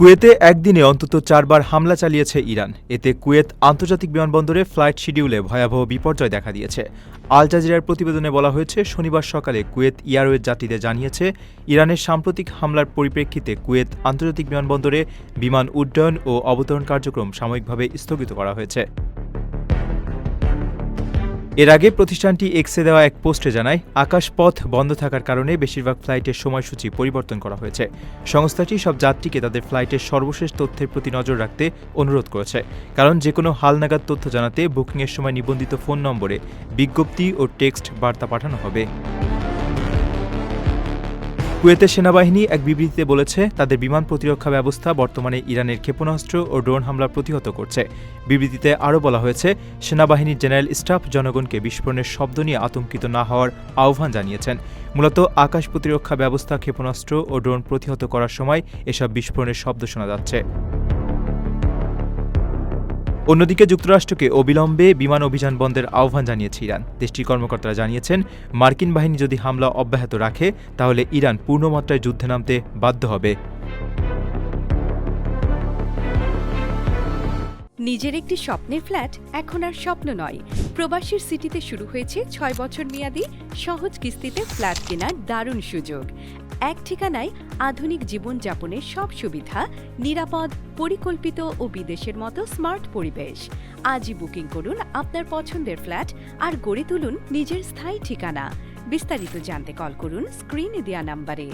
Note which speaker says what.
Speaker 1: কুয়েতে একদিনে অন্তত ৪ বার হামলা চালিয়েছে ইরান। এতে কুয়েত আন্তর্জাতিক বিমানবন্দরে ফ্লাইট শিডিউলে ভয়াবহ বিপর্যয় দেখা দিয়েছে। আল জাজিরার প্রতিবেদনে বলা হয়েছে, শনিবার সকালে কুয়েত এয়ারওয়েজ যাত্রীদের জানিয়েছে, ইরানের সাম্প্রতিক হামলার পরিপ্রেক্ষিতে কুয়েত আন্তর্জাতিক বিমানবন্দরে বিমান উড্ডয়ন ও অবতরণ কার্যক্রম সাময়িকভাবে স্থগিত করা হয়েছে। এর আগে প্রতিষ্ঠানটি এক্সে দেওয়া এক পোস্টে জানায়, আকাশপথ বন্ধ থাকার কারণে বেশিরভাগ ফ্লাইটের সময়সূচি পরিবর্তন করা হয়েছে। সংস্থাটি সব যাত্রীকে তাদের ফ্লাইটের সর্বশেষ তথ্যের প্রতি নজর রাখতে অনুরোধ করেছে, কারণ যেকোনো হালনাগাদ তথ্য জানাতে বুকিংয়ের সময় নিবন্ধিত ফোন নম্বরে বিজ্ঞপ্তি ও টেক্সট বার্তা পাঠানো হবে। কুয়েতের সেনাবাহিনী এক বিবৃতিতে বলেছে, তাদের বিমান প্রতিরক্ষা ব্যবস্থা বর্তমানে ইরানের ক্ষেপণাস্ত্র ও ড্রোন হামলা প্রতিহত করছে। বিবৃতিতে আরও বলা হয়েছে, সেনাবাহিনীর জেনারেল স্টাফ জনগণকে বিস্ফোরণের শব্দ নিয়ে আতঙ্কিত না হওয়ার আহ্বান জানিয়েছেন। মূলত আকাশ প্রতিরক্ষা ব্যবস্থা ক্ষেপণাস্ত্র ও ড্রোন প্রতিহত করার সময় এসব বিস্ফোরণের শব্দ শোনা যাচ্ছে। অন্যদিকে যুক্তরাষ্ট্রকে অবিলম্বে বিমান অভিযান বন্ধের আহ্বান জানিয়েছে ইরান। দেশটির কর্মকর্তারা জানিয়েছেন, মার্কিন বাহিনী যদি হামলা অব্যাহত রাখে তাহলে ইরান পূর্ণমাত্রায় যুদ্ধে নামতে বাধ্য হবে।
Speaker 2: নিজের একটি স্বপ্নের ফ্ল্যাট এখন আর স্বপ্ন নয়। প্রবাসীর সিটিতে শুরু হয়েছে ৬ বছর মেয়াদী সহজ কিস্তিতে ফ্ল্যাট কেনার দারুণ সুযোগ। এক ঠিকানায় আধুনিক জীবনযাপনের সব সুবিধা, নিরাপদ, পরিকল্পিত ও বিদেশের মতো স্মার্ট পরিবেশ। আজই বুকিং করুন আপনার পছন্দের ফ্ল্যাট আর গড়ে তুলুন নিজের স্থায়ী ঠিকানা। বিস্তারিত জানতে কল করুন স্ক্রিনে দেওয়া নাম্বারে।